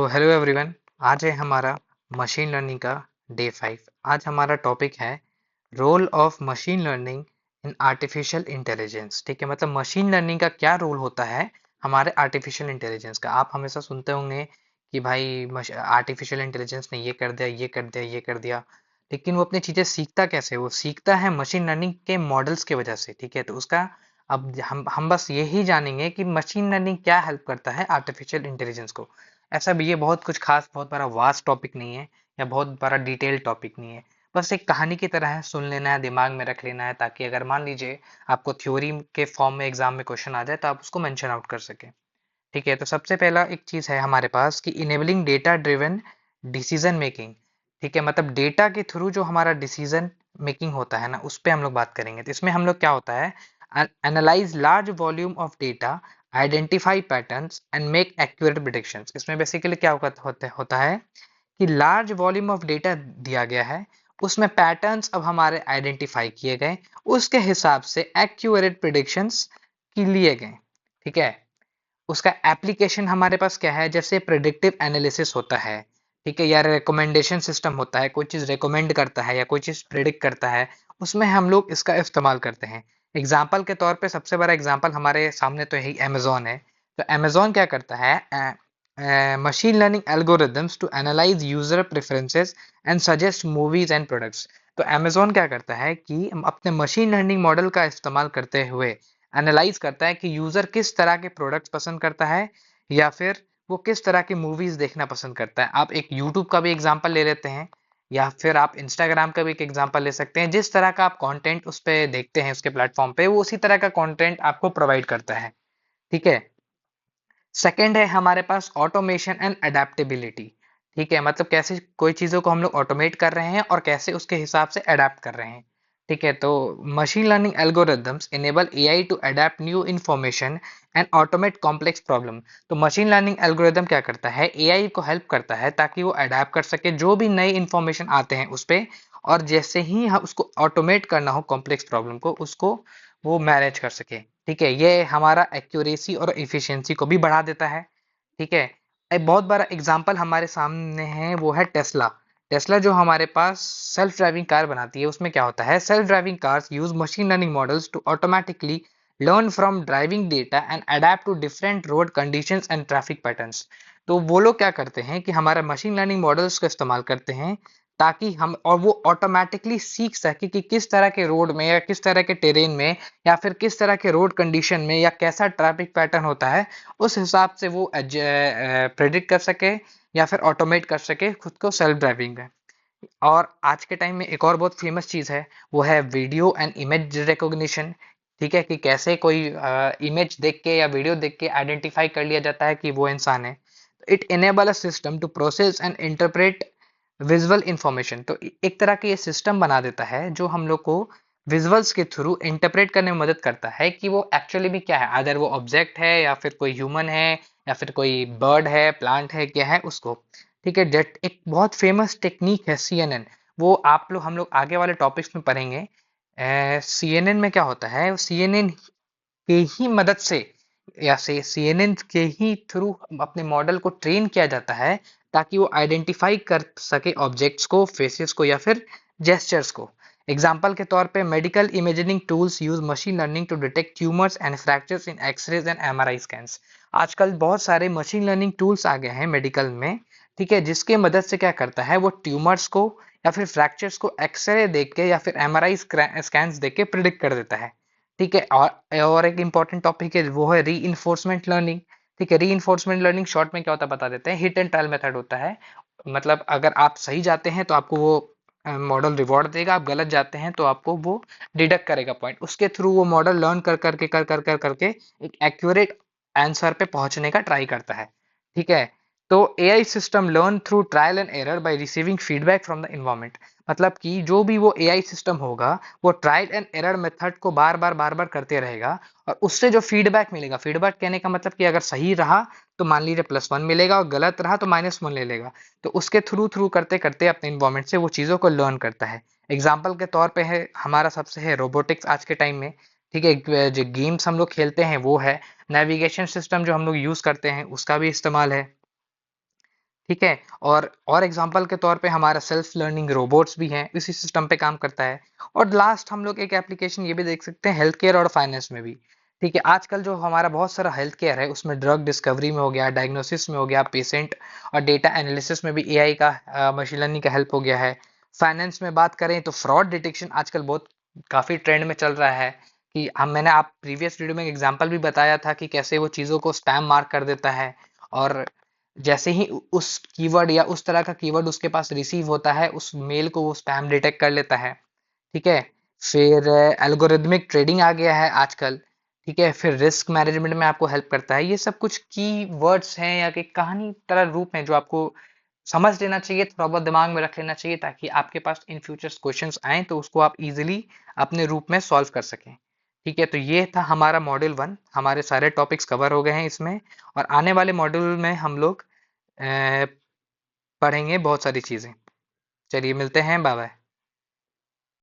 तो hello everyone. आज है हमारा मशीन लर्निंग का डे 5। आज हमारा टॉपिक है role of machine learning in artificial intelligence. ठीक है, मतलब मशीन लर्निंग का क्या रोल होता है हमारे आर्टिफिशियल इंटेलिजेंस का। आप हमेशा सुनते होंगे कि भाई आर्टिफिशियल इंटेलिजेंस ने ये कर दिया, ये कर दिया, ये कर दिया, लेकिन वो अपनी चीजें सीखता कैसे? वो सीखता है मशीन लर्निंग के मॉडल्स की वजह से। ठीक है, तो उसका अब हम बस यही जानेंगे कि मशीन लर्निंग क्या हेल्प करता है आर्टिफिशियल इंटेलिजेंस को। ऐसा भी ये बहुत कुछ खास, बहुत बड़ा वास्ट टॉपिक नहीं है या बहुत बड़ा डिटेल टॉपिक नहीं है। बस एक कहानी की तरह है, सुन लेना है, दिमाग में रख लेना है, ताकि अगर मान लीजिए आपको थ्योरी के फॉर्म में एग्जाम में क्वेश्चन आ जाए तो आप उसको मेंशन आउट कर सकें। ठीक है, तो सबसे पहला एक चीज है हमारे पास कि enabling data driven decision making. ठीक है, मतलब डेटा के थ्रू जो हमारा डिसीजन मेकिंग होता है ना, उस पे हम लोग बात करेंगे। तो इसमें हम लोग क्या होता है, analyse large volume of data, identify patterns and make accurate predictions. इसमें बेसिकली क्या होता है कि लार्ज वॉल्यूम ऑफ डेटा दिया गया है, उसमें पैटर्न्स अब हमारे आइडेंटिफाई किए गए, उसके हिसाब से एक्यूरेट प्रिडिक्शंस की लिए गए। ठीक है, उसका एप्लीकेशन हमारे पास क्या है, जैसे प्रेडिक्टिव एनालिसिस होता है, ठीक है, या रिकमेंडेशन सिस्टम होता है, कोई चीज रिकमेंड करता है या कोई चीज प्रेडिक्ट करता है, उसमें हम लोग इसका इस्तेमाल करते हैं। एग्जाम्पल के तौर पे सबसे बड़ा एग्जाम्पल हमारे सामने तो यही अमेजोन है। तो अमेजोन क्या करता है, machine learning algorithms to analyse user preferences and suggest movies and products. तो अमेजोन क्या करता है कि अपने मशीन लर्निंग मॉडल का इस्तेमाल करते हुए एनालाइज करता है कि यूजर किस तरह के प्रोडक्ट्स पसंद करता है या फिर वो किस तरह की मूवीज देखना पसंद करता है। आप एक यूट्यूब का भी एग्जांपल ले लेते हैं या फिर आप इंस्टाग्राम का भी एक एग्जांपल ले सकते हैं। जिस तरह का आप कंटेंट उस पे देखते हैं उसके प्लेटफॉर्म पे, वो उसी तरह का कंटेंट आपको प्रोवाइड करता है। ठीक है, सेकंड है हमारे पास ऑटोमेशन एंड अडेप्टेबिलिटी। ठीक है, मतलब कैसे कोई चीज़ों को हम लोग ऑटोमेट कर रहे हैं और कैसे उसके हिसाब से अडेप्ट कर रहे हैं। ठीक है, तो machine learning algorithms enable AI to adapt new information and automate complex problem. तो मशीन लर्निंग एल्गोरिदम क्या करता है, एआई को हेल्प करता है ताकि वो अडेप्ट कर सके जो भी नए इन्फॉर्मेशन आते हैं उस पे, और जैसे ही हम उसको ऑटोमेट करना हो कॉम्प्लेक्स प्रॉब्लम को, उसको वो मैनेज कर सके। ठीक है, ये हमारा एक्यूरेसी और इफिशियंसी को भी बढ़ा देता है। ठीक है, एक बहुत बड़ा एग्जांपल हमारे सामने है, वो है टेस्ला। टेस्ला जो हमारे पास सेल्फ ड्राइविंग कार बनाती है, उसमें क्या होता है, self driving cars use machine learning models to automatically learn from driving data and adapt to different road conditions and traffic patterns. तो वो लोग क्या करते हैं कि हमारा मशीन लर्निंग मॉडल्स का इस्तेमाल करते हैं ताकि हम और वो ऑटोमेटिकली सीख सके कि किस तरह के रोड में या किस तरह के टेरेन में या फिर किस तरह के रोड कंडीशन में या कैसा ट्रैफिक पैटर्न होता है, उस हिसाब से वो प्रेडिक्ट कर सके या फिर ऑटोमेट कर सके खुद को सेल्फ ड्राइविंग में। और आज के टाइम में एक और बहुत फेमस चीज़ है, वो है वीडियो एंड इमेज रिकॉग्निशन। ठीक है, कि कैसे कोई इमेज देख के या वीडियो देख के आइडेंटिफाई कर लिया जाता है कि वो इंसान है। It enable a system to process and interpret visual information. तो एक तरह का ये सिस्टम बना देता है जो हम लोग को विजुअल्स के थ्रू इंटरप्रेट करने में मदद करता है कि वो एक्चुअली भी क्या है, अगर वो ऑब्जेक्ट है या फिर कोई ह्यूमन है या फिर कोई बर्ड है, प्लांट है, क्या है उसको। ठीक है, जेट एक बहुत फेमस टेक्निक है सीएनएन। वो आप लोग हम लोग आगे वाले टॉपिक्स में पढ़ेंगे। सीएनएन में क्या होता है, सीएनएन के ही मदद से या से सीएनएन के ही थ्रू अपने मॉडल को ट्रेन किया जाता है ताकि वो आइडेंटिफाई कर सके ऑब्जेक्ट्स को, फेसेस को या फिर जेस्चर्स को। एग्जाम्पल के तौर पे medical imaging tools use machine learning to detect tumours and fractures in x-rays and MRI scans. आजकल बहुत सारे मशीन लर्निंग टूल्स आ गए हैं मेडिकल में। ठीक है, जिसके मदद से क्या करता है, वो ट्यूमर्स को या फिर फ्रैक्चर्स को एक्सरे देख के या फिर एमआरआई स्कैन्स देख के प्रिडिक्ट कर देता है। ठीक है, और एक इम्पॉर्टेंट टॉपिक है, वो है री इन्फोर्समेंट लर्निंग। ठीक है, री इन्फोर्समेंट लर्निंग शॉर्ट में क्या होता है बता देते हैं, हिट एंड ट्रायल मेथड होता है। मतलब अगर आप सही जाते हैं तो आपको वो मॉडल रिवॉर्ड देगा, आप गलत जाते हैं तो आपको वो डिडक्ट करेगा पॉइंट। उसके थ्रू वो मॉडल लर्न कर करके एक एक्यूरेट आंसर पे पहुंचने का ट्राई करता है। ठीक है, तो AI system learn through trial and error bye receiving feedback from the environment. मतलब कि जो भी वो एआई सिस्टम होगा, वो ट्रायल एंड एरर मेथड को बार बार करते रहेगा, और उससे जो फीडबैक मिलेगा, फीडबैक कहने का मतलब कि अगर सही रहा तो मान लीजिए +1 मिलेगा और गलत रहा तो -1 ले लेगा। तो उसके थ्रू थ्रू करते करते अपने इन्वायरमेंट से वो चीज़ों को लर्न करता है। एग्जाम्पल के तौर पे है हमारा सबसे है रोबोटिक्स आज के टाइम में। ठीक है, जो गेम्स हम लोग खेलते हैं वो है, नेविगेशन सिस्टम जो हम लोग यूज़ करते हैं उसका भी इस्तेमाल है। ठीक है। और एग्जांपल के तौर पे हमारा सेल्फ लर्निंग रोबोट्स भी हैं, इसी सिस्टम पे काम करता है। और लास्ट हम लोग एक एप्लीकेशन ये भी देख सकते हैं हेल्थ केयर और फाइनेंस में भी। ठीक है, आजकल जो हमारा बहुत सारा हेल्थ केयर है उसमें ड्रग डिस्कवरी में हो गया, डायग्नोसिस में हो गया, पेशेंट और डेटा एनालिसिस में भी एआई का मशीन लर्निंग का हेल्प हो गया है। फाइनेंस में बात करें तो फ्रॉड डिटेक्शन आजकल बहुत काफी ट्रेंड में चल रहा है कि हम मैंने आप प्रीवियस वीडियो में एग्जांपल भी बताया था कि कैसे वो चीज़ों को स्पैम मार्क कर देता है। और जैसे ही उस कीवर्ड या उस तरह का कीवर्ड उसके पास रिसीव होता है उस मेल को वो स्पैम डिटेक्ट कर लेता है। ठीक है। फिर एल्गोरिदमिक ट्रेडिंग आ गया है आजकल। ठीक है, फिर रिस्क मैनेजमेंट में आपको हेल्प करता है। ये सब कुछ की वर्ड्स हैं या कि कहानी तरह रूप में जो आपको समझ लेना चाहिए, थोड़ा बहुत दिमाग में रख लेना चाहिए ताकि आपके पास इन फ्यूचर्स क्वेश्चंस आए तो उसको आप इजीली अपने रूप में सॉल्व कर सकें। ठीक है, तो ये था हमारा मॉड्यूल 1। हमारे सारे टॉपिक्स कवर हो गए हैं इसमें। और आने वाले मॉड्यूल में हम लोग अ, पढ़ेंगे बहुत सारी चीज़ें। चलिए मिलते हैं, बाय बाय।